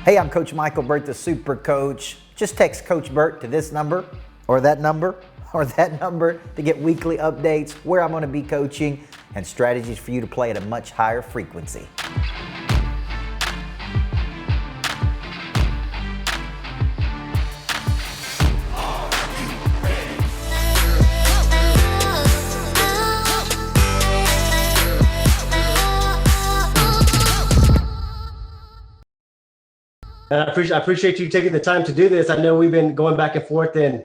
Hey, I'm Coach Michael Burt, the Super Coach. Just text Coach Burt to this number or that number to get weekly updates, where I'm going to be coaching, and strategies for you to play at a much higher frequency. I appreciate you taking the time to do this. I know we've been going back and forth and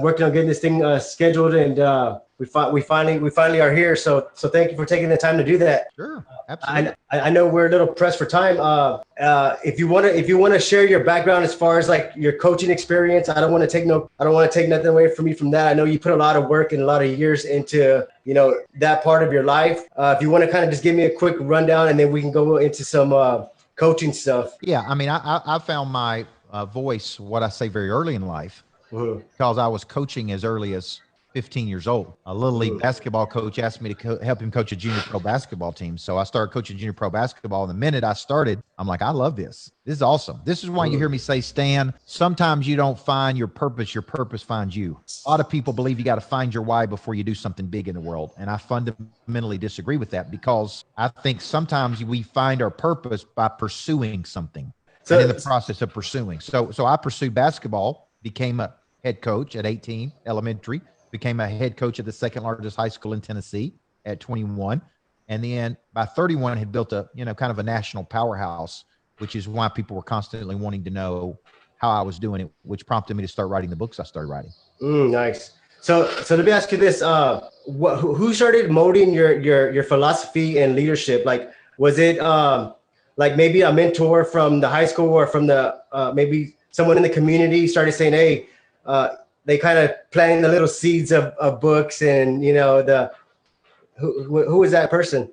working on getting this thing scheduled, and we finally are here. So thank you for taking the time to do that. Sure, absolutely. I know we're a little pressed for time. If you want to share your background as far as like your coaching experience, I don't want to take nothing away from you from that. I know you put a lot of work and a lot of years into that part of your life. If you want to kind of just give me a quick rundown, and then we can go into some coaching stuff. Yeah, I mean, I found my voice, what I say, very early in life, because I was coaching as early as 15 years old. A little league basketball coach asked me to help him coach a junior pro basketball team. So I started coaching junior pro basketball. And the minute I started, I'm like, I love this. This is awesome. This is why you hear me say, Stan, sometimes you don't find your purpose finds you. A lot of people believe you got to find your why before you do something big in the world. And I fundamentally disagree with that, because I think sometimes we find our purpose by pursuing something, and in the process of pursuing. So I pursued basketball, became a head coach at 18, elementary, became a head coach at the second largest high school in Tennessee at 21. And then by 31 had built a, kind of a national powerhouse, which is why people were constantly wanting to know how I was doing it, which prompted me to start writing the books I started writing. Nice. So let me ask you this: who started molding your philosophy and leadership? Like, was it like maybe a mentor from the high school, or from the maybe someone in the community started saying, hey, they kind of planting the little seeds of books, and who was that person?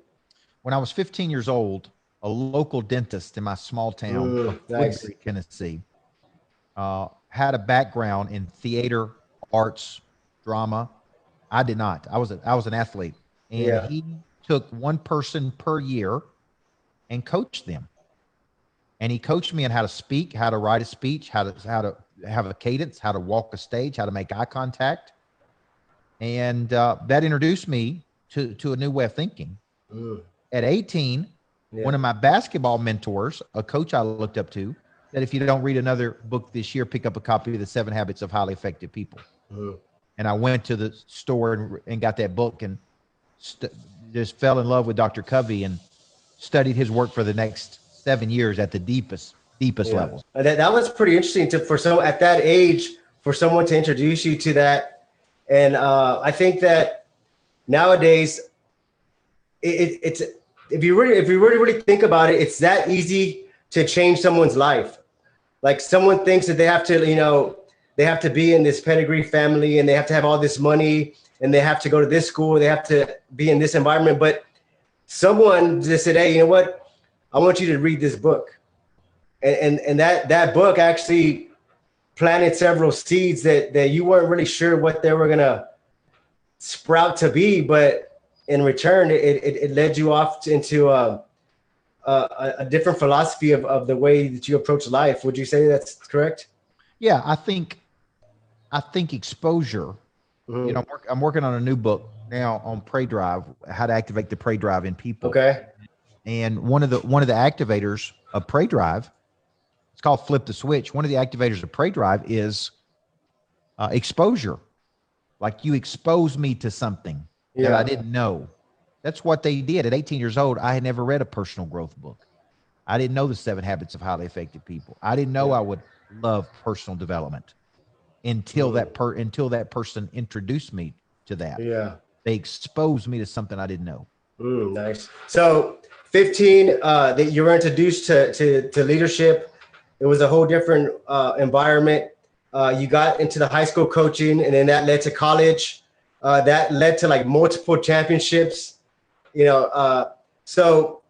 When I was 15 years old, a local dentist in my small town of Woodbury, Tennessee, had a background in theater, arts, drama. I did not. I was an athlete, and he took one person per year and coached them. And he coached me on how to speak, how to write a speech, how to have a cadence, how to walk a stage, how to make eye contact. And that introduced me to a new way of thinking. At 18, one of my basketball mentors, a coach I looked up to, said, if you don't read another book this year, pick up a copy of The 7 Habits of Highly Effective People. And I went to the store and got that book, and just fell in love with Dr. Covey and studied his work for the next 7 years at the deepest level. That was pretty interesting at that age, for someone to introduce you to that. And I think that nowadays it's if you really think about it, it's that easy to change someone's life. Like, someone thinks that they have to be in this pedigree family, and they have to have all this money, and they have to go to this school, they have to be in this environment. But someone just said, hey, you know what? I want you to read this book. And that book actually planted several seeds that you weren't really sure what they were going to sprout to be. But in return, it led you off into a different philosophy of the way that you approach life. Would you say that's correct? Yeah, I think exposure. I'm working on a new book now on prey drive, how to activate the prey drive in people. Okay. And one of the activators of prey drive, it's called Flip the Switch. One of the activators of prey drive is exposure. Like, you expose me to something that I didn't know. That's what they did. At 18 years old, I had never read a personal growth book. I didn't know The 7 Habits of Highly Effective People. I didn't know I would love personal development until that person introduced me to that. Yeah. They exposed me to something I didn't know. Nice. So 15, that you were introduced to leadership. It was a whole different environment. You got into the high school coaching, and then that led to college. That led to like multiple championships. So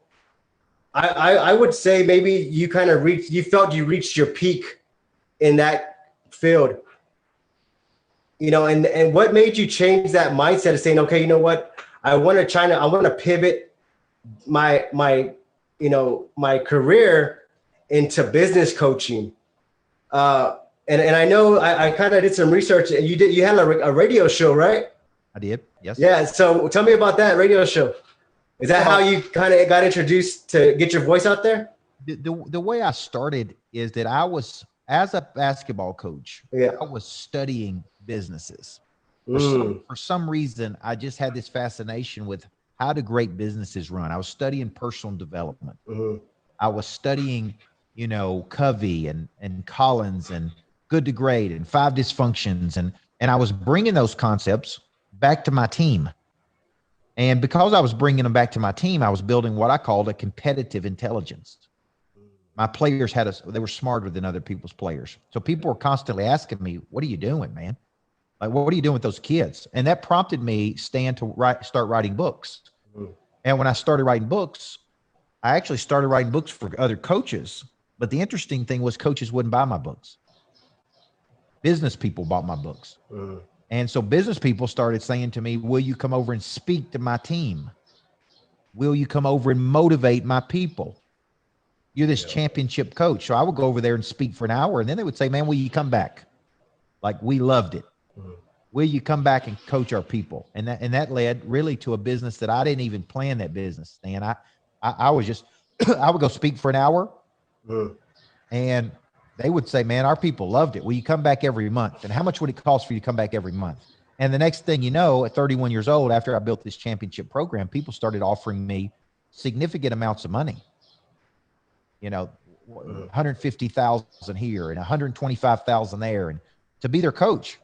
I would say maybe you kind of felt you reached your peak in that field. And what made you change that mindset of saying, okay, you know what? I want to pivot my career into business coaching. And I know I kind of did some research. You had a radio show, right? I did. Yes. Yeah. So tell me about that radio show. Is that how you kind of got introduced to get your voice out there? The way I started is that I was, as a basketball coach, I was studying businesses. For some reason, I just had this fascination with how do great businesses run. I was studying personal development. I was studying, Covey and Collins and Good to Great and Five Dysfunctions. And I was bringing those concepts back to my team. And because I was bringing them back to my team, I was building what I called a competitive intelligence. My players they were smarter than other people's players. So people were constantly asking me, what are you doing, man? Like, what are you doing with those kids? And that prompted me, Stan, to start writing books. And when I started writing books, I actually started writing books for other coaches. But the interesting thing was coaches wouldn't buy my books. Business people bought my books. And so business people started saying to me, will you come over and speak to my team? Will you come over and motivate my people? You're this championship coach. So I would go over there and speak for an hour. And then they would say, man, will you come back? Like, we loved it. Will you come back and coach our people? And that led really to a business that I didn't even plan that business. And I was just, I would go speak for an hour and they would say, man, our people loved it. Will you come back every month? And how much would it cost for you to come back every month? And the next thing you know, at 31 years old, after I built this championship program, people started offering me significant amounts of money. 150,000 here and 125,000 there, and to be their coach.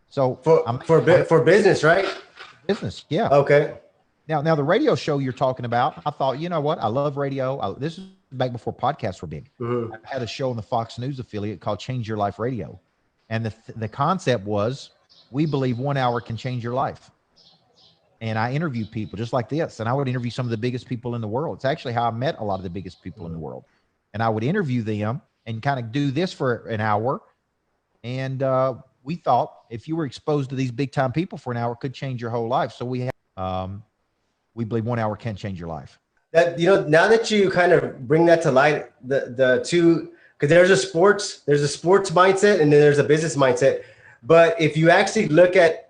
So for business, right? Business, yeah. Okay. Now the radio show you're talking about, I thought, you know what? I love radio. This is back before podcasts were big. I had a show on the Fox News affiliate called Change Your Life Radio, and the concept was, we believe 1 hour can change your life. And I interviewed people just like this, and I would interview some of the biggest people in the world. It's actually how I met a lot of the biggest people in the world. And I would interview them and kind of do this for an hour. And we thought if you were exposed to these big time people for an hour, it could change your whole life. So we believe 1 hour can change your life. That, now that you kind of bring that to light, the two, because there's a sports mindset and then there's a business mindset. But if you actually look at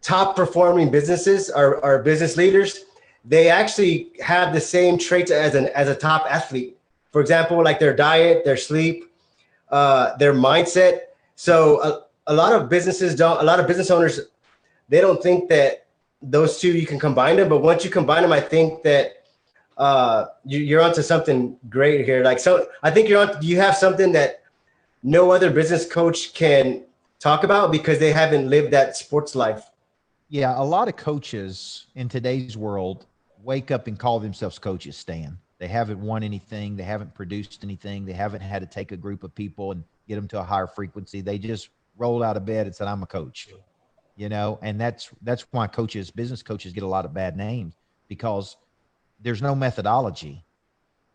top performing businesses or business leaders, they actually have the same traits as a top athlete. For example, like their diet, their sleep, their mindset. So a lot of business owners, they don't think that those two, you can combine them. But once you combine them, I think that you're onto something great here. Like, so I think you have something that no other business coach can talk about because they haven't lived that sports life. Yeah, a lot of coaches in today's world wake up and call themselves coaches, Stan. They haven't won anything. They haven't produced anything. They haven't had to take a group of people and get them to a higher frequency. They just rolled out of bed and said, I'm a coach, and that's why business coaches get a lot of bad names, because there's no methodology.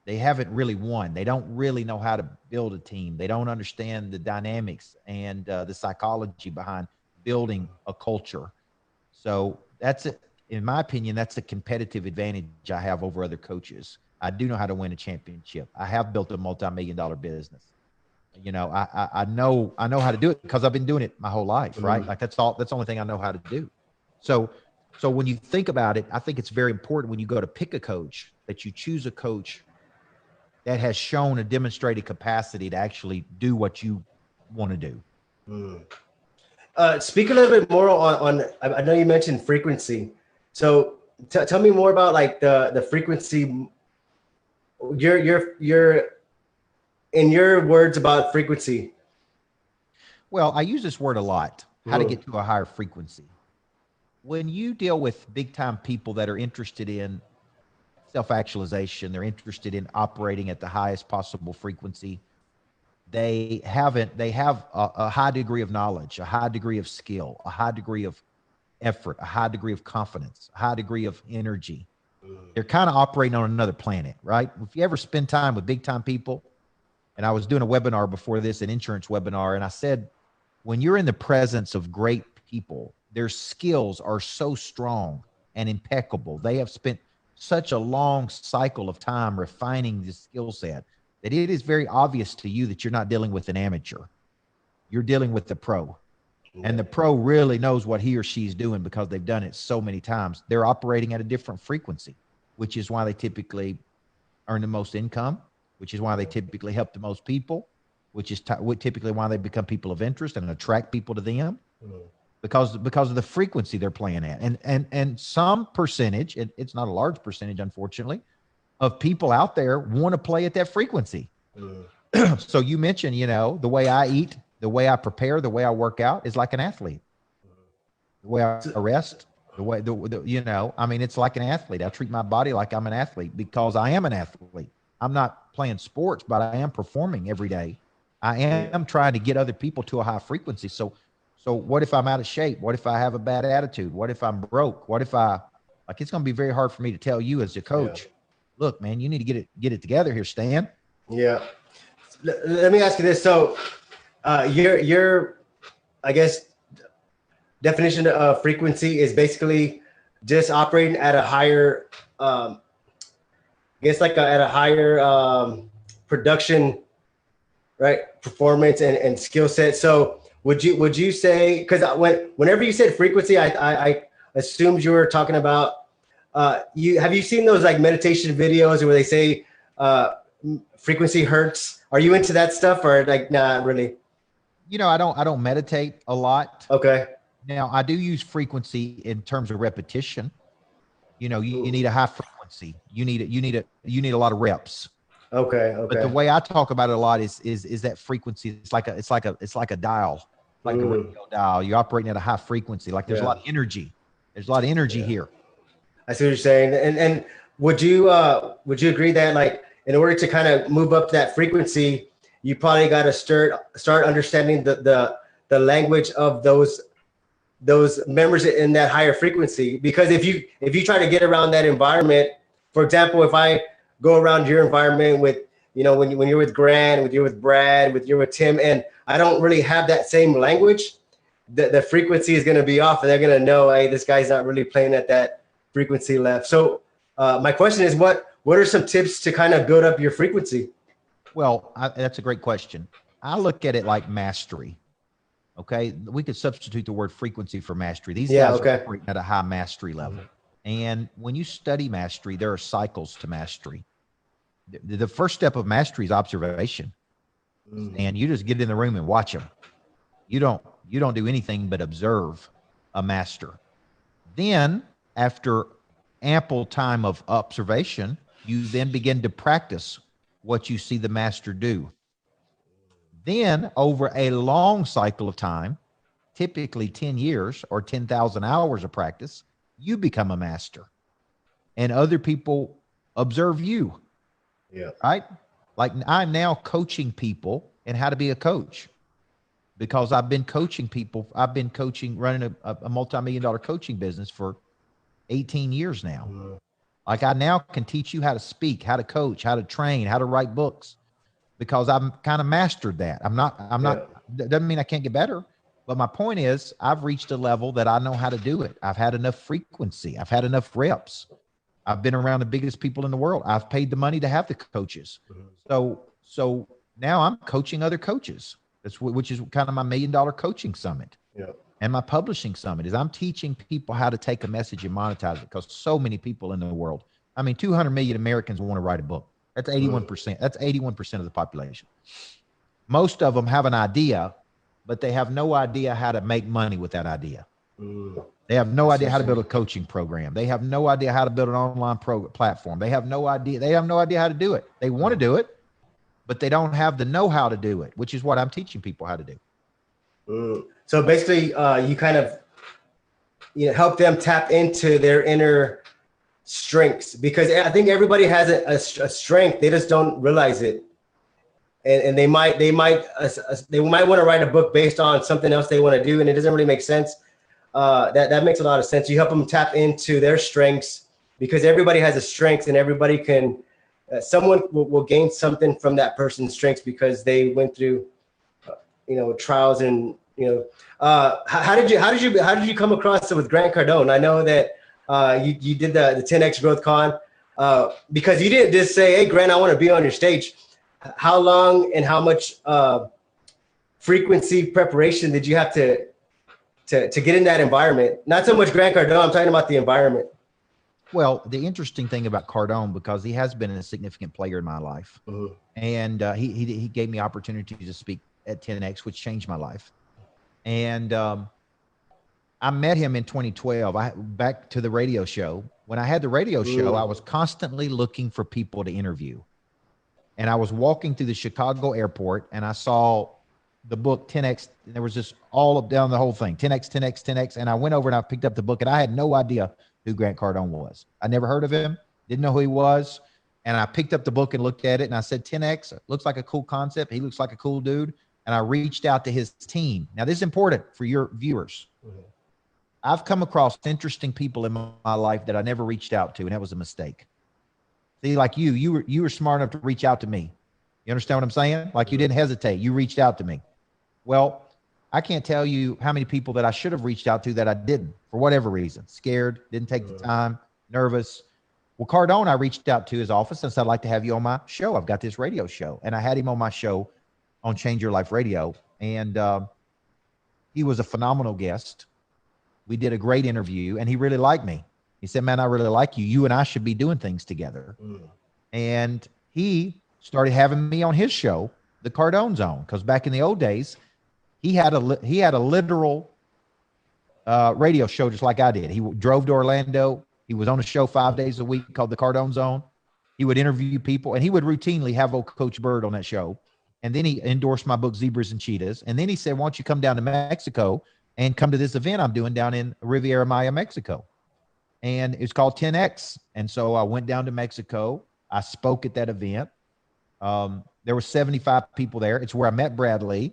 They haven't really won. They don't really know how to build a team. They don't understand the dynamics and the psychology behind building a culture. So that's it. In my opinion, that's a competitive advantage I have over other coaches. I do know how to win a championship. I have built a multi-million-dollar business. I know how to do it because I've been doing it my whole life, right? Like that's the only thing I know how to do. So when you think about it, I think it's very important when you go to pick a coach that you choose a coach that has shown a demonstrated capacity to actually do what you want to do. Speak a little bit more on I know you mentioned frequency. So tell me more about like the frequency. Your in your words about frequency. Well, I use this word a lot, how to get to a higher frequency. When you deal with big time people that are interested in self-actualization, they're interested in operating at the highest possible frequency. They have a high degree of knowledge, a high degree of skill, a high degree of effort, a high degree of confidence, a high degree of energy. They're kind of operating on another planet, right? If you ever spend time with big time people, and I was doing a webinar before this, an insurance webinar, and I said, when you're in the presence of great people, their skills are so strong and impeccable. They have spent such a long cycle of time refining this skill set that it is very obvious to you that you're not dealing with an amateur. You're dealing with the pro. And the pro really knows what he or she's doing because they've done it so many times. They're operating at a different frequency, which is why they typically earn the most income, which is why they typically help the most people, which is typically why they become people of interest and attract people to them, because of the frequency they're playing at. And some percentage, it's not a large percentage, unfortunately, of people out there want to play at that frequency. So you mentioned, the way I eat, the way I prepare, the way I work out is like an athlete. The way I rest, it's like an athlete. I treat my body like I'm an athlete because I am an athlete. I'm not playing sports, but I am performing every day. I am trying to get other people to a high frequency. So what if I'm out of shape? What if I have a bad attitude? What if I'm broke? What if it's going to be very hard for me to tell you as a coach, look, man, you need to get it together here, Stan. Yeah. Let me ask you this. So, your, I guess, definition of frequency is basically just operating at a higher, at a higher production, right, performance and skill set. So would you say, because whenever you said frequency, I assumed you were talking about have you seen those like meditation videos where they say frequency hertz? Are you into that stuff or like not really? I don't meditate a lot. Okay. Now I do use frequency in terms of repetition. You need a high frequency. You need a lot of reps. Okay. But the way I talk about it a lot is that frequency. It's like a dial, like a radio dial. You're operating at a high frequency. Like there's a lot of energy. There's a lot of energy here. I see what you're saying. And would you agree that like in order to kind of move up that frequency, you probably got to start understanding the language of those members in that higher frequency? Because if you try to get around that environment, for example, if I go around your environment with, when you're with Grant, when you're with Brad, you're with Tim, and I don't really have that same language, the frequency is going to be off, and they're going to know, hey, this guy's not really playing at that frequency left. So my question is, what are some tips to kind of build up your frequency? Well, that's a great question. I look at it like mastery. Okay. We could substitute the word frequency for mastery. These guys are operating at a high mastery level. And when you study mastery, there are cycles to mastery. The first step of mastery is observation. And you just get in the room and watch them. You don't do anything but observe a master. Then after ample time of observation, you then begin to practice what you see the master do. Then over a long cycle of time, typically 10 years or 10,000 hours of practice, you become a master and other people observe you. Yeah. Right. Like I'm now coaching people in how to be a coach because I've been coaching people. I've been running a multi-million-dollar coaching business for 18 years now. Like I now can teach you how to speak, how to coach, how to train, how to write books, because I'm kind of mastered that. I'm not, doesn't mean I can't get better, but my point is I've reached a level that I know how to do it. I've had enough frequency. I've had enough reps. I've been around the biggest people in the world. I've paid the money to have the coaches. So now I'm coaching other coaches. Which is kind of my $1 million coaching summit. Yeah. And my publishing summit is I'm teaching people how to take a message and monetize it, because so many people in the world, 200 million Americans want to write a book. That's 81%. That's 81% of the population. Most of them have an idea, but they have no idea how to make money with that idea. They have no idea how to build a coaching program. They have no idea how to build an online platform. They have no idea. They have no idea how to do it. They want to do it, but they don't have the know-how to do it, which is what I'm teaching people how to do. So basically, you kind of, help them tap into their inner strengths, because I think everybody has a strength. They just don't realize it. And they might want to write a book based on something else they want to do, and it doesn't really make sense. That makes a lot of sense. You help them tap into their strengths, because everybody has a strength, and everybody can. Someone will gain something from that person's strengths because they went through, trials and how did you come across it with Grant Cardone? I know that you did the 10X Growth Con because you didn't just say, "Hey, Grant, I want to be on your stage." how long and how much frequency preparation did you have to get in that environment? Not so much Grant Cardone, I'm talking about the environment. Well, the interesting thing about Cardone, because he has been a significant player in my life, and he gave me opportunity to speak at 10X, which changed my life. And I met him in 2012. Back to the radio show. When I had the radio show, I was constantly looking for people to interview. And I was walking through the Chicago airport, and I saw the book 10X. And there was just all up down the whole thing, 10X, 10X, 10X. And I went over and I picked up the book, and I had no idea who Grant Cardone was. I never heard of him, didn't know who he was. And I picked up the book and looked at it, and I said, 10X looks like a cool concept. He looks like a cool dude. And I reached out to his team. Now, this is important for your viewers. I've come across interesting people in my life that I never reached out to, and that was a mistake. See, like you were smart enough to reach out to me. You understand what I'm saying? Like you didn't hesitate. You reached out to me. Well, I can't tell you how many people that I should have reached out to that I didn't, for whatever reason. Scared, didn't take the time, nervous. Well, Cardone, I reached out to his office and said, I'd like to have you on my show. I've got this radio show. And I had him on my show on Change Your Life Radio. And he was a phenomenal guest. We did a great interview, and he really liked me. He said, man, I really like you. You and I should be doing things together. And he started having me on his show, The Cardone Zone, because back in the old days, he had a literal radio show just like I did. He drove to Orlando. He was on a show 5 days a week called The Cardone Zone. He would interview people, and he would routinely have old Coach Burt on that show. And then he endorsed my book, Zebras and Cheetahs. And then he said, why don't you come down to Mexico and come to this event I'm doing down in Riviera Maya, Mexico. And it's called 10X. And so I went down to Mexico. I spoke at that event. There were 75 people there. It's where I met Bradley.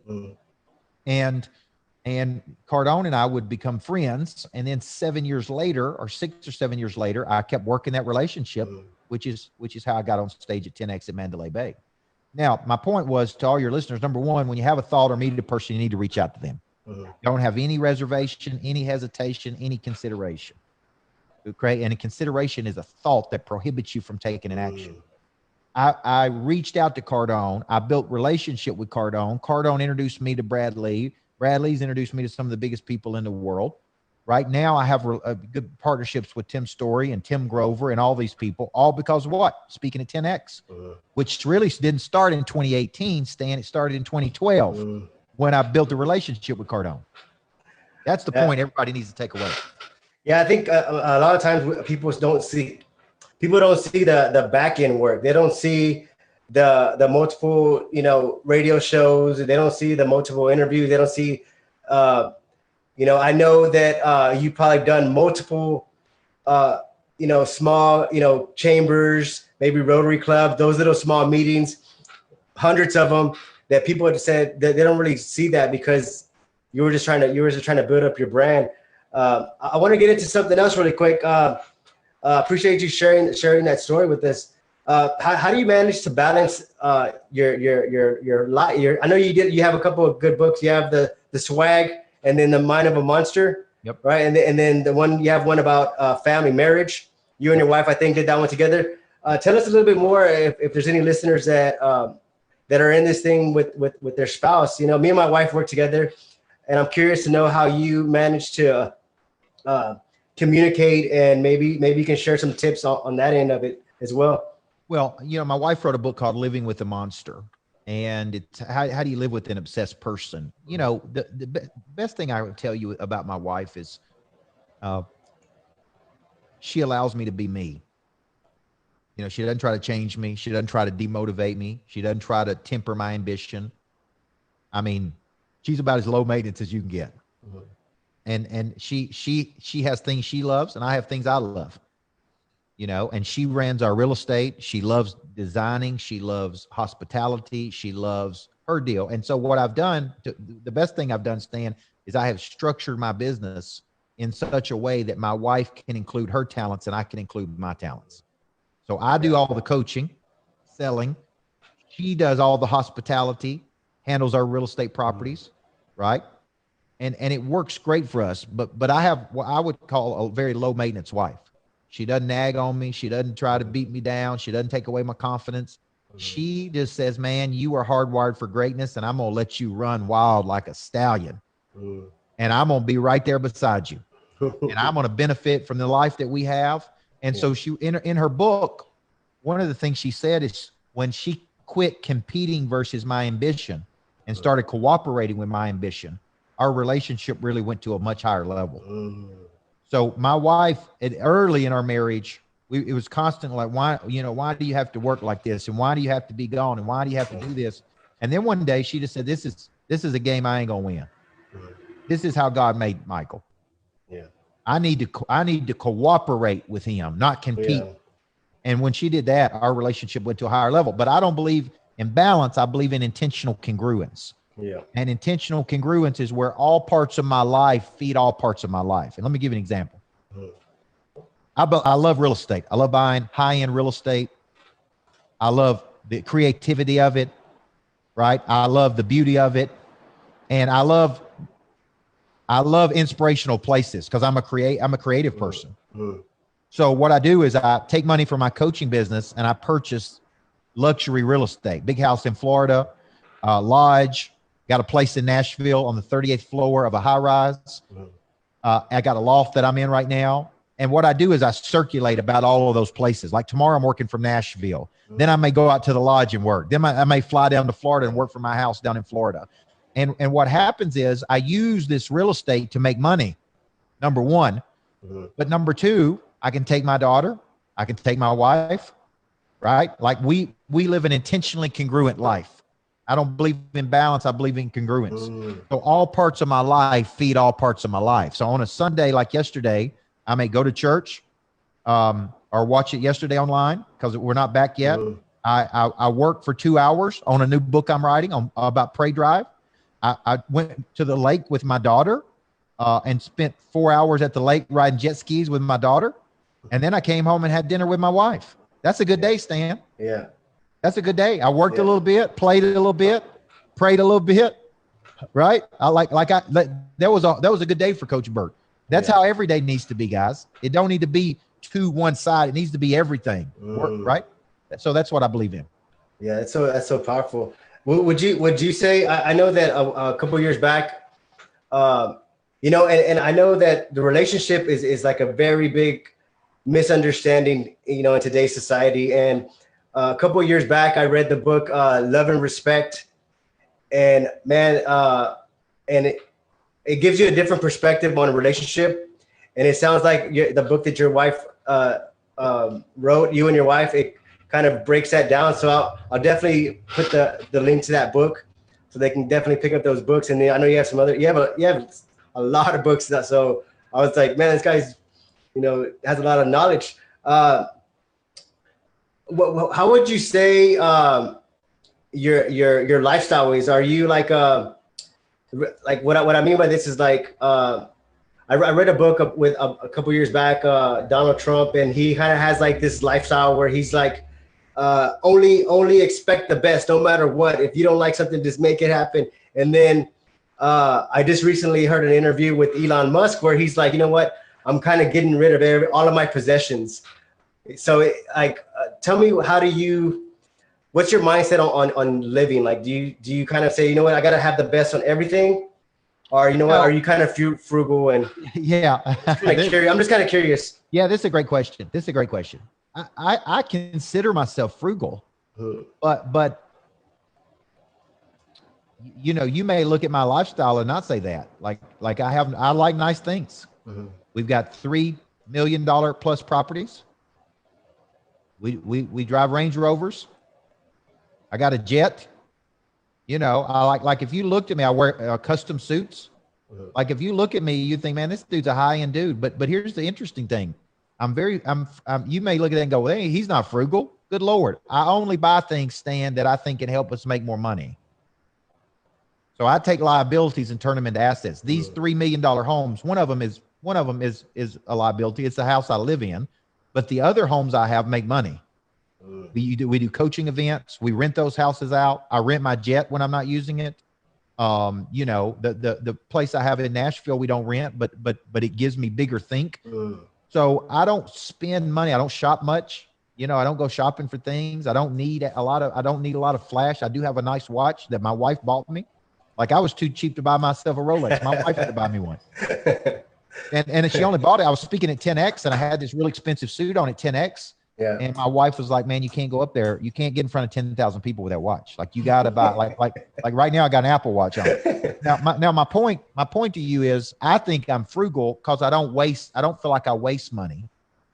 And Cardone and I would become friends. And then 7 years later, or 6 or 7 years later, I kept working that relationship, which is how I got on stage at 10X at Mandalay Bay. Now, my point was to all your listeners, number one, when you have a thought or meet a person, you need to reach out to them. Don't have any reservation, any hesitation, any consideration. Okay? And a consideration is a thought that prohibits you from taking an action. I reached out to Cardone. I built relationship with Cardone. Cardone introduced me to Bradley. Bradley's introduced me to some of the biggest people in the world. Right now, I have good partnerships with Tim Story and Tim Grover and all these people, all because of what? Speaking at 10X, which really didn't start in 2018, Stan. It started in 2012 when I built a relationship with Cardone. That's the point everybody needs to take away. Yeah, I think a lot of times people don't see the back end work. They don't see the multiple, radio shows. They don't see the multiple interviews. They don't see, I know that you probably done multiple, small, chambers, maybe Rotary Club, those little small meetings, hundreds of them that people have said that they don't really see that because you were just trying to build up your brand. I want to get into something else really quick. Appreciate you sharing that story with us. How do you manage to balance your life? I know you have a couple of good books. You have the Swag and then the Mind of a Monster. Yep. Right. And then you have one about family marriage. You and your wife, I think, did that one together. Tell us a little bit more if there's any listeners that are in this thing with their spouse. Me and my wife work together, and I'm curious to know how you manage to communicate, and maybe you can share some tips on that end of it as well. Well, my wife wrote a book called Living with a Monster, and it's how do you live with an obsessed person? The best thing I would tell you about my wife is she allows me to be me. She doesn't try to change me. She doesn't try to demotivate me. She doesn't try to temper my ambition. I mean, she's about as low maintenance as you can get. And she has things she loves, and I have things I love. And she runs our real estate. She loves designing. She loves hospitality. She loves her deal. And so what I've done, the best thing I've done, Stan, is I have structured my business in such a way that my wife can include her talents and I can include my talents. So I do all the coaching, selling. She does all the hospitality, handles our real estate properties, right? And it works great for us. But I have what I would call a very low maintenance wife. She doesn't nag on me. She doesn't try to beat me down. She doesn't take away my confidence. She just says, man, you are hardwired for greatness, and I'm going to let you run wild like a stallion. And I'm going to be right there beside you. And I'm going to benefit from the life that we have. And so she, in her book, one of the things she said is when she quit competing versus my ambition and started cooperating with my ambition, our relationship really went to a much higher level. So my wife, early in our marriage, it was constant like, why do you have to work like this? And why do you have to be gone? And why do you have to do this? And then one day she just said, this is a game I ain't going to win. This is how God made Michael. Yeah. I need to cooperate with him, not compete. Yeah. And when she did that, our relationship went to a higher level. But I don't believe in balance. I believe in intentional congruence. Yeah. And intentional congruence is where all parts of my life feed all parts of my life. And let me give you an example. I love real estate. I love buying high-end real estate. I love the creativity of it, right? I love the beauty of it. And I love inspirational places because I'm a creative person. So what I do is I take money from my coaching business and I purchase luxury real estate, big house in Florida, lodge, got a place in Nashville on the 38th floor of a high rise. I got a loft that I'm in right now. And what I do is I circulate about all of those places. Like tomorrow I'm working from Nashville. Then I may go out to the lodge and work. Then I may fly down to Florida and work from my house down in Florida. And what happens is I use this real estate to make money, number one. But number two, I can take my daughter. I can take my wife, right? Like we live an intentionally congruent life. I don't believe in balance. I believe in congruence. So all parts of my life feed all parts of my life. So on a Sunday like yesterday, I may go to church or watch it yesterday online because we're not back yet. I worked for 2 hours on a new book I'm writing about Pray Drive. I went to the lake with my daughter and spent 4 hours at the lake riding jet skis with my daughter. And then I came home and had dinner with my wife. That's a good day, Stan. Yeah. That's a good day. I worked a little bit, played a little bit, prayed a little bit, right? That was a good day for Coach Burt. That's how every day needs to be, guys. It don't need to be to one side. It needs to be everything, right? So that's what I believe in. Yeah, that's so powerful. Would you say? I know that a couple of years back, and I know that the relationship is like a very big misunderstanding, in today's society. And a couple of years back, I read the book Love and Respect, and man, and it gives you a different perspective on a relationship. And it sounds like the book that your wife wrote, you and your wife, it kind of breaks that down. So I'll definitely put the link to that book so they can definitely pick up those books. And I know you have some other, you have a lot of books. So I was like, man, this guy's, has a lot of knowledge. How would you say your lifestyle is? Are you like what I mean by this is like, I read a book with a couple years back, Donald Trump, and he kind of has like this lifestyle where he's like, only expect the best, no matter what. If you don't like something, just make it happen. And then I just recently heard an interview with Elon Musk where he's like, you know what, I'm kind of getting rid of all of my possessions. So tell me, what's your mindset on living? Like, do you kind of say, you know what, I got to have the best on everything? Or, you know what, are you kind of frugal? And yeah, I'm just kind of curious. Yeah, this is a great question. I consider myself frugal, but you may look at my lifestyle and not say that. Like I like nice things. We've got $3 million plus properties. We drive Range Rovers. I got a jet. I like if you looked at me, I wear custom suits. Like if you look at me, you think, man, this dude's a high-end dude. But here's the interesting thing. You may look at that and go, hey, he's not frugal. Good Lord. I only buy things, Stan, that I think can help us make more money. So I take liabilities and turn them into assets. These $3 million homes, one of them is a liability. It's the house I live in, but the other homes I have make money. We do coaching events. We rent those houses out. I rent my jet when I'm not using it. The place I have in Nashville, we don't rent, but it gives me bigger think. So I don't spend money. I don't shop much. You know, I don't go shopping for things. I don't need a lot of flash. I do have a nice watch that my wife bought me. Like, I was too cheap to buy myself a Rolex. My wife had to buy me one. And she only bought it. I was speaking at 10X and I had this really expensive suit on at 10X. Yeah. And my wife was like, man, you can't go up there. You can't get in front of 10,000 people with that watch. Like, you got to buy, like right now I got an Apple Watch on. Now my point to you is, I think I'm frugal because I don't feel like I waste money,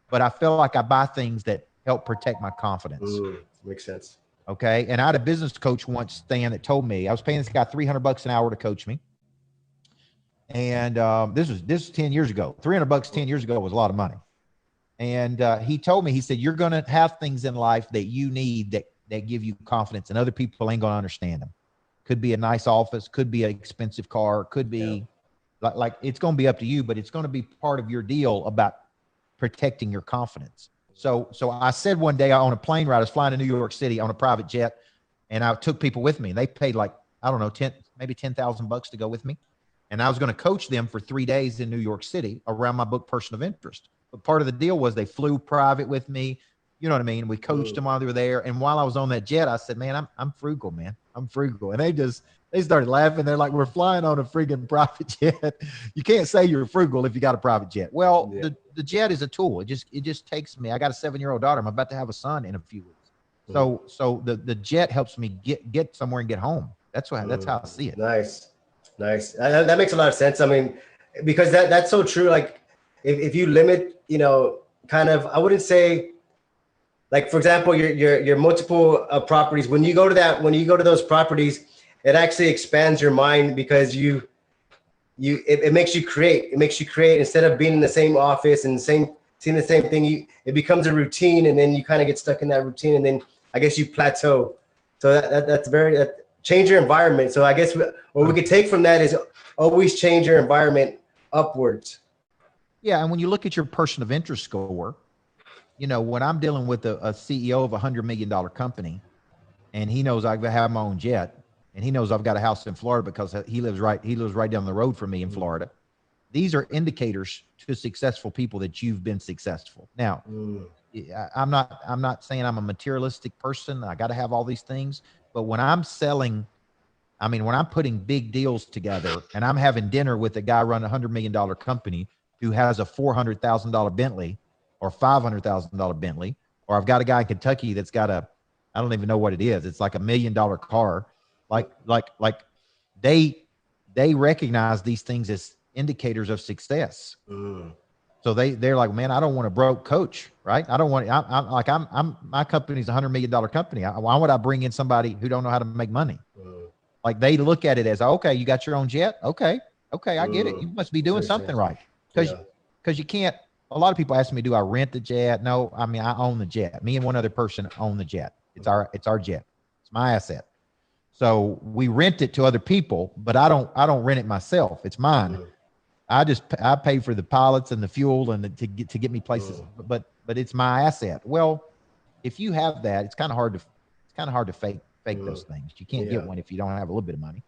but I feel like I buy things that help protect my confidence. Makes sense. Okay. And I had a business coach once, Stan, that told me I was paying this guy $300 an hour to coach me. And this was 10 years ago. $300 10 years ago was a lot of money. And he told me, he said, you're going to have things in life that you need that give you confidence, and other people ain't going to understand them. Could be a nice office, could be an expensive car, could be like it's going to be up to you, but it's going to be part of your deal about protecting your confidence. So I said one day on a plane ride, I was flying to New York City on a private jet, and I took people with me. They paid like, I don't know, maybe $10,000 to go with me. And I was going to coach them for 3 days in New York City around my book, Person of Interest. But part of the deal was they flew private with me. You know what I mean? We coached them while they were there. And while I was on that jet, I said, man, I'm frugal, man. I'm frugal. And they started laughing. They're like, we're flying on a friggin' private jet. You can't say you're frugal if you got a private jet. Well, the jet is a tool. It just takes me. I got a 7-year-old daughter. I'm about to have a son in a few weeks. So the jet helps me get somewhere and get home. That's how I see it. Nice. That makes a lot of sense. I mean, because that's so true. Like, if you limit, you know, kind of, I wouldn't say, like, for example, your multiple properties. When you go to those properties, it actually expands your mind, because it makes you create. It makes you create instead of being in the same office and seeing the same thing. It becomes a routine, and then you kind of get stuck in that routine, and then I guess you plateau. So that's change your environment. So I guess what we could take from that is always change your environment upwards. Yeah. And when you look at your person of interest score, you know, when I'm dealing with a CEO of $100 million company, and he knows I have my own jet, and he knows I've got a house in Florida because he lives right down the road from me in Florida. These are indicators to successful people that you've been successful. Now, I'm not saying I'm a materialistic person. I got to have all these things. But when I'm when I'm putting big deals together and I'm having dinner with a guy running a $100 million company who has a $400,000 Bentley or $500,000 Bentley, or I've got a guy in Kentucky that's got I don't even know what it is. It's like $1 million car. Like they recognize these things as indicators of success. So they're like, man, I don't want a broke coach, right? I don't want. My company's $100 million company. Why would I bring in somebody who don't know how to make money? Like, they look at it as, okay, you got your own jet. Okay, I get it. You must be doing something right, because you can't. A lot of people ask me, do I rent the jet? No, I mean, I own the jet. Me and one other person own the jet. It's our jet. It's my asset. So we rent it to other people, but I don't rent it myself. It's mine. I pay for the pilots and the fuel and to get me places, but it's my asset. Well, if you have that, it's kind of hard to fake those things. You can't get one if you don't have a little bit of money.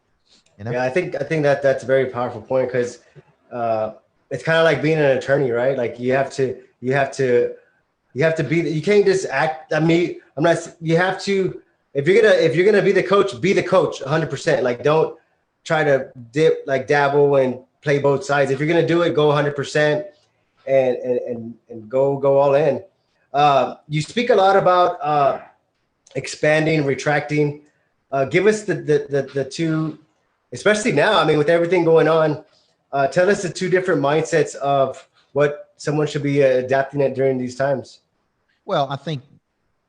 You know? Yeah, I think that's a very powerful point, because it's kind of like being an attorney, right? Like, you have to be. You can't just act. I mean, you have to. If you're gonna be the coach 100%. Like, don't try to dabble and play both sides. If you're gonna do it, go 100% and go all in. You speak a lot about expanding, retracting. Give us the two, especially now. I mean, with everything going on, tell us the two different mindsets of what someone should be adapting at during these times. Well, I think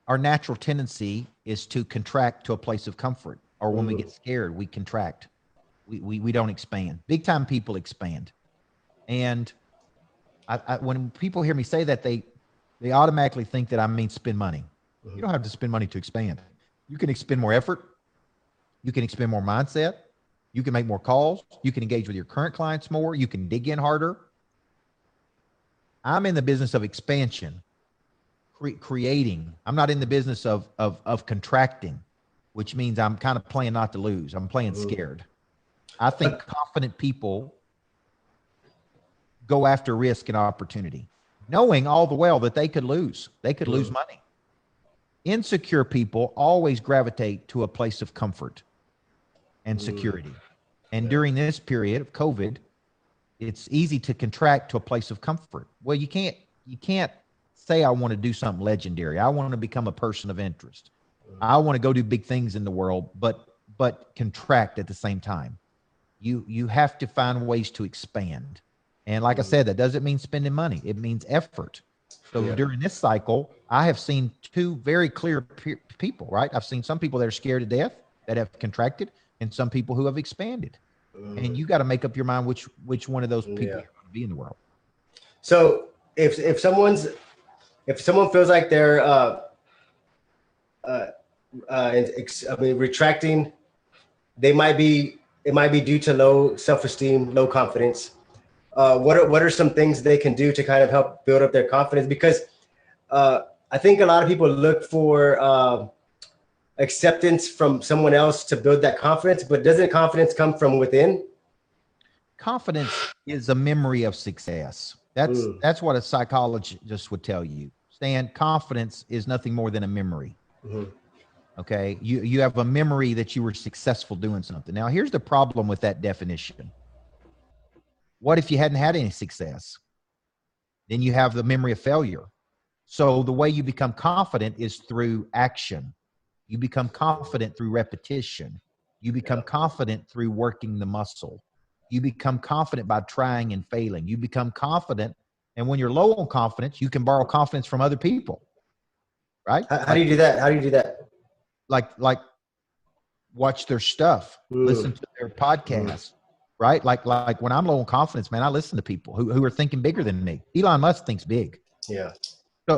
our natural tendency is to contract to a place of comfort, or when we get scared, we contract. We don't expand. Big time people expand. And when people hear me say that, they automatically think that I mean spend money. You don't have to spend money to expand. You can expend more effort. You can expend more mindset. You can make more calls. You can engage with your current clients more. You can dig in harder. I'm in the business of expansion, creating. I'm not in the business of contracting, which means I'm kind of playing not to lose. I'm playing scared. I think confident people go after risk and opportunity, knowing all the while that they could lose. They could lose money. insecure people always gravitate to a place of comfort and security. And during this period of COVID, it's easy to contract to a place of comfort. Well, you can't say I want to do something legendary. I want to become a person of interest. I want to go do big things in the world, but contract at the same time. You have to find ways to expand. And like I said, that doesn't mean spending money. It means effort. So during this cycle, I have seen two very clear people, right? I've seen some people that are scared to death that have contracted, and some people who have expanded. And you got to make up your mind which one of those people you're going to be in the world. So if someone feels like they're retracting, it might be due to low self-esteem, low confidence. What are some things they can do to kind of help build up their confidence? Because I think a lot of people look for acceptance from someone else to build that confidence, but doesn't confidence come from within? Confidence is a memory of success. That's what a psychologist would tell you. Stan, confidence is nothing more than a memory. Okay, you have a memory that you were successful doing something. Now, here's the problem with that definition. What if you hadn't had any success? Then you have the memory of failure. So the way you become confident is through action. You become confident through repetition. You become confident through working the muscle. You become confident by trying and failing. You become confident. And when you're low on confidence, you can borrow confidence from other people. Right? How do you do that? Like watch their stuff, listen to their podcasts, right? Like when I'm low on confidence, man, I listen to people who are thinking bigger than me. Elon Musk thinks big. Yeah.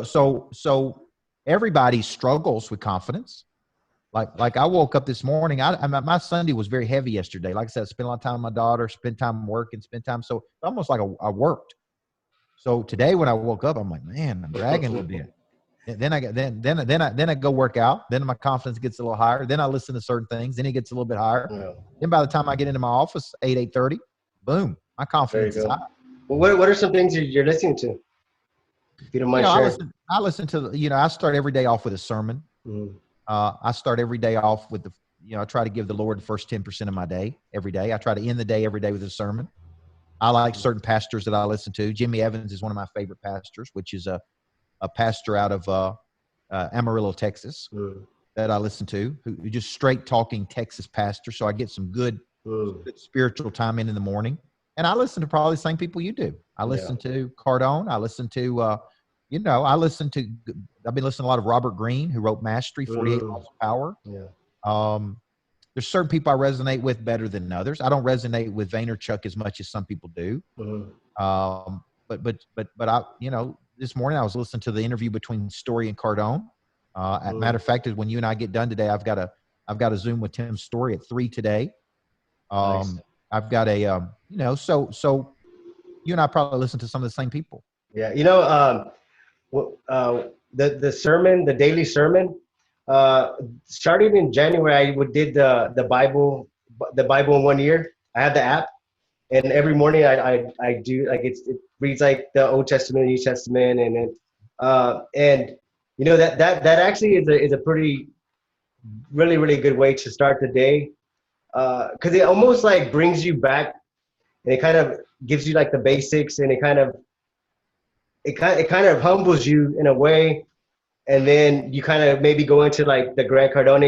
So everybody struggles with confidence. Like I woke up this morning. My Sunday was very heavy yesterday. Like I said, I spent a lot of time with my daughter, spent time working, so it's almost like I worked. So today when I woke up, I'm like, man, I'm dragging a little bit. Then I go work out. Then my confidence gets a little higher. Then I listen to certain things. Then it gets a little bit higher. Yeah. Then by the time I get into my office, 8:30, boom, my confidence is high. Well, what are some things you're listening to? If you don't mind sharing. I listen to, I start every day off with a sermon. I start every day off with I try to give the Lord the first 10% of my day every day. I try to end the day every day with a sermon. I like certain pastors that I listen to. Jimmy Evans is one of my favorite pastors, which is a pastor out of Amarillo, Texas, that I listen to, who just straight talking Texas pastor. So I get some good spiritual time in the morning. And I listen to probably the same people you do. I listen to Cardone. I listen to, I've been listening to a lot of Robert Greene, who wrote Mastery, 48 Laws of Power. Yeah. There's certain people I resonate with better than others. I don't resonate with Vaynerchuk as much as some people do. But I, this morning I was listening to the interview between Story and Cardone. Matter of fact, when you and I get done today, I've got a Zoom with Tim Story at 3 today. Nice. I've got a, so you and I probably listen to some of the same people. Yeah. The sermon, the daily sermon, starting in January, I did the Bible in 1 year. I had the app, and every morning I do, like, it reads like the Old Testament, New Testament, and that actually is a pretty, really, really good way to start the day, because it almost like brings you back, and it kind of gives you like the basics, and it kind of humbles you in a way, and then you kind of maybe go into like the Grant Cardone.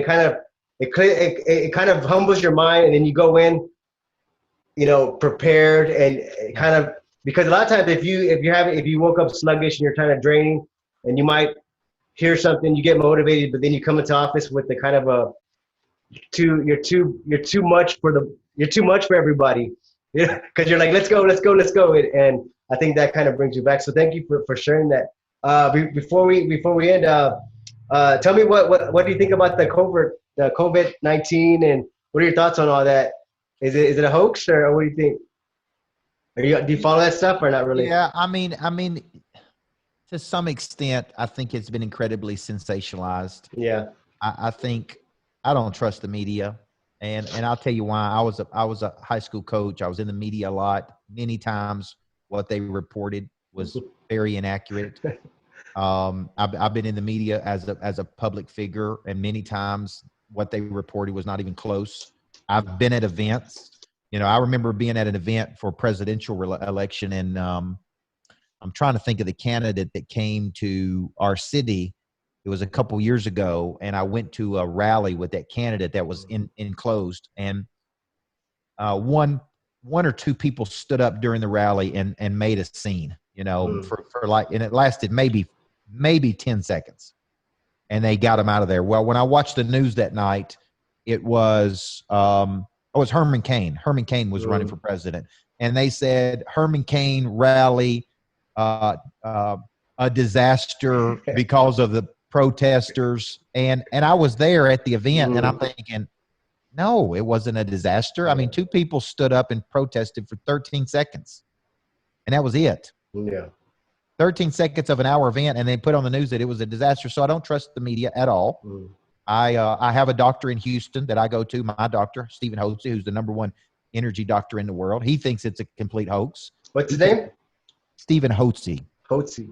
It kind of humbles your mind, and then you go in, prepared, and it kind of, because a lot of times if you woke up sluggish and you're kind of draining, and you might hear something, you get motivated, but then you come into office with the kind of you're too much for everybody, because you're like, let's go, and I think that kind of brings you back. So thank you for sharing that. Before we end, tell me what do you think about the COVID-19, and what are your thoughts on all that? Is it a hoax, or what do you think? Do you follow that stuff or not really? Yeah, I mean, to some extent, I think it's been incredibly sensationalized. Yeah, I think I don't trust the media, and I'll tell you why. I was a high school coach. I was in the media a lot. Many times, what they reported was very inaccurate. I've been in the media as a public figure, and many times what they reported was not even close. I've been at events. You know, I remember being at an event for a presidential election, and I'm trying to think of the candidate that came to our city. It was a couple years ago, and I went to a rally with that candidate that was enclosed, and one or two people stood up during the rally and made a scene. You know, for like, and it lasted maybe 10 seconds, and they got him out of there. Well, when I watched the news that night, it was Herman Cain. Herman Cain was running for president, and they said Herman Cain rally, a disaster because of the protesters. And I was there at the event, and I'm thinking, no, it wasn't a disaster. I mean, two people stood up and protested for 13 seconds, and that was it. Yeah. 13 seconds of an hour event, and they put on the news that it was a disaster. So I don't trust the media at all. I have a doctor in Houston that I go to, my doctor, Stephen Hotze, who's the #1 energy doctor in the world. He thinks it's a complete hoax. What's his name? Stephen Hotze. Hotze.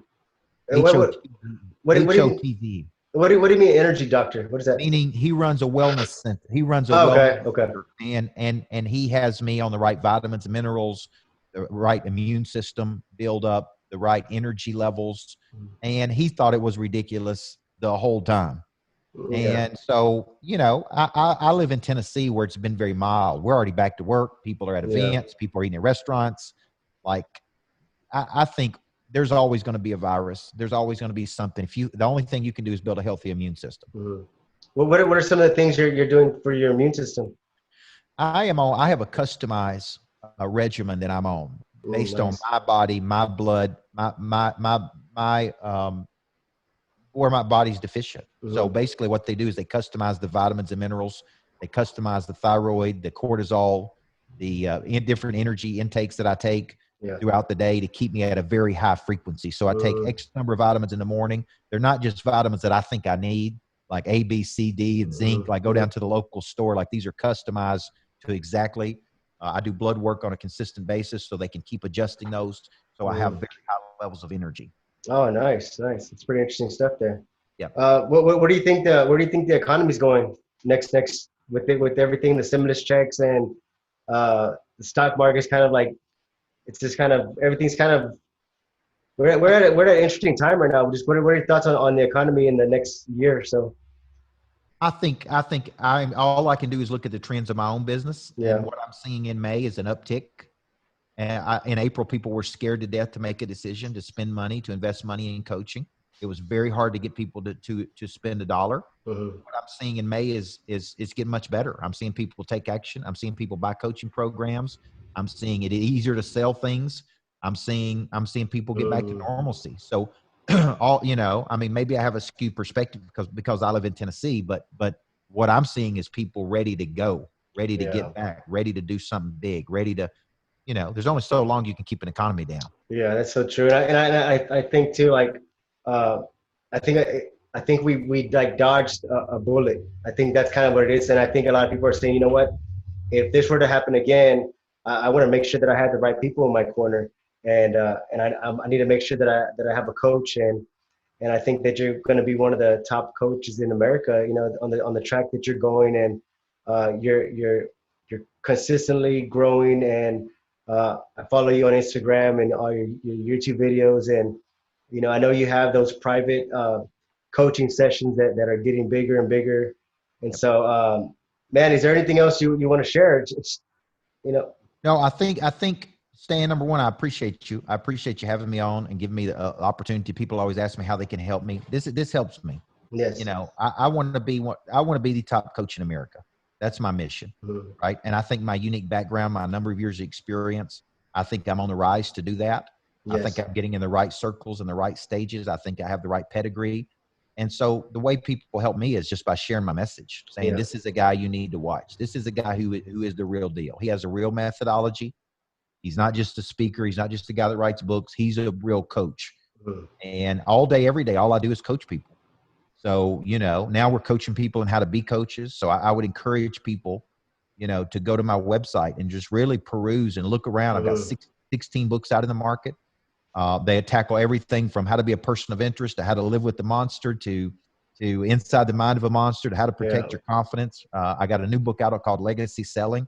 What do you mean energy doctor? What is that? Meaning he runs a wellness center. He runs a wellness center, and he has me on the right vitamins and minerals, the right immune system build up, the right energy levels. And he thought it was ridiculous the whole time. And so, you know, I live in Tennessee where it's been very mild. We're already back to work. People are at events. People are eating at restaurants. Like, I think there's always going to be a virus. There's always going to be something. The only thing you can do is build a healthy immune system. Well, what are some of the things you're doing for your immune system? I have a customized regimen that I'm on based on my body, my blood, my where my body's deficient. So basically what they do is they customize the vitamins and minerals. They customize the thyroid, the cortisol, the different energy intakes that I take throughout the day to keep me at a very high frequency. So I take X number of vitamins in the morning. They're not just vitamins that I think I need, like A, B, C, D, and zinc. Like go down to the local store. Like these are customized to exactly. I do blood work on a consistent basis so they can keep adjusting those. So I have very high levels of energy. Oh, nice. It's pretty interesting stuff there. Yeah. Where do you think the economy's going next with everything, the stimulus checks and the stock market's kind of like, it's just kind of, everything's kind of, we're at an interesting time right now. Just what are your thoughts on the economy in the next year or so? I think all I can do is look at the trends of my own business. Yeah. And what I'm seeing in May is an uptick. And in April, people were scared to death to make a decision to spend money, to invest money in coaching. It was very hard to get people to spend $1. What I'm seeing in May is getting much better. I'm seeing people take action. I'm seeing people buy coaching programs. I'm seeing it easier to sell things. I'm seeing people get back to normalcy. So I mean, maybe I have a skewed perspective because I live in Tennessee, but what I'm seeing is people ready to go, ready to get back, ready to do something big, ready to, there's only so long you can keep an economy down. Yeah, that's so true. And I think too, like, I think we like dodged a bullet. I think that's kind of what it is. And I think a lot of people are saying, you know what, if this were to happen again, I want to make sure that I had the right people in my corner. And I need to make sure that I have a coach, and I think that you're going to be one of the top coaches in America, on the track that you're going, and you're consistently growing. And I follow you on Instagram and all your YouTube videos, and I know you have those private coaching sessions that are getting bigger and bigger. And so, man, is there anything else you want to share? No, I think. Stan, #1, I appreciate you. I appreciate you having me on and giving me the opportunity. People always ask me how they can help me. This helps me. Yes. I want to be the top coach in America. That's my mission, right? And I think my unique background, my number of years of experience, I think I'm on the rise to do that. Yes. I think I'm getting in the right circles and the right stages. I think I have the right pedigree. And so the way people help me is just by sharing my message, saying this is a guy you need to watch. This is a guy who is the real deal. He has a real methodology. He's not just a speaker. He's not just a guy that writes books. He's a real coach. And all day, every day, all I do is coach people. So, now we're coaching people in how to be coaches. So I would encourage people, to go to my website and just really peruse and look around. I've got 16 books out in the market. They tackle everything from how to be a person of interest to how to live with the monster to inside the mind of a monster to how to protect your confidence. I got a new book out called Legacy Selling,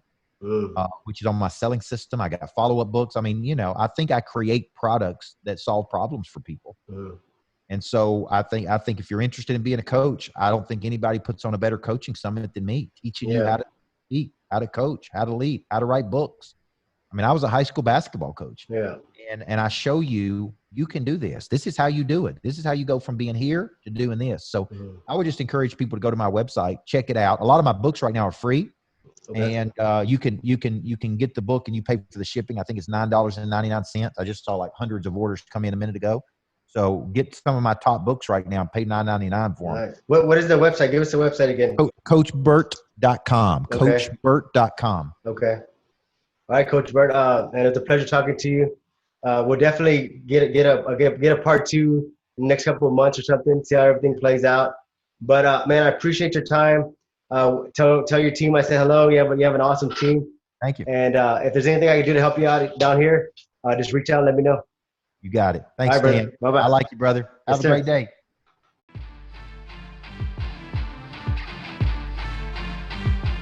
which is on my selling system. I got follow-up books. I mean, you know, I think I create products that solve problems for people. And so I think if you're interested in being a coach, I don't think anybody puts on a better coaching summit than me, teaching you how to eat, how to coach, how to lead, how to write books. I mean, I was a high school basketball coach. And I show you can do this. This is how you do it. This is how you go from being here to doing this. So I would just encourage people to go to my website, check it out. A lot of my books right now are free. And you can get the book and you pay for the shipping. I think it's $9.99. I just saw like hundreds of orders come in a minute ago. So get some of my top books right now and pay $9.99 for them. What is the website? Give us the website again. CoachBurt.com. CoachBurt.com. Okay. All right, Coach Burt. And it's a pleasure talking to you. We'll definitely get a part 2 in the next couple of months or something. See how everything plays out. But man, I appreciate your time. Tell your team I said hello. You have an awesome team. Thank you. And if there's anything I can do to help you out down here, just reach out and let me know. You got it. Thanks, right, Dan. Bye-bye. I like you, brother. Have a great day.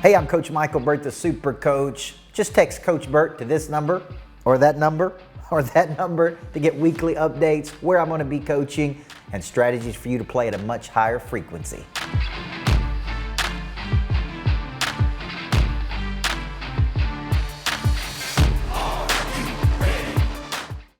Hey, I'm Coach Michael Burt, the Super Coach. Just text Coach Burt to this number or that number to get weekly updates, where I'm going to be coaching, and strategies for you to play at a much higher frequency.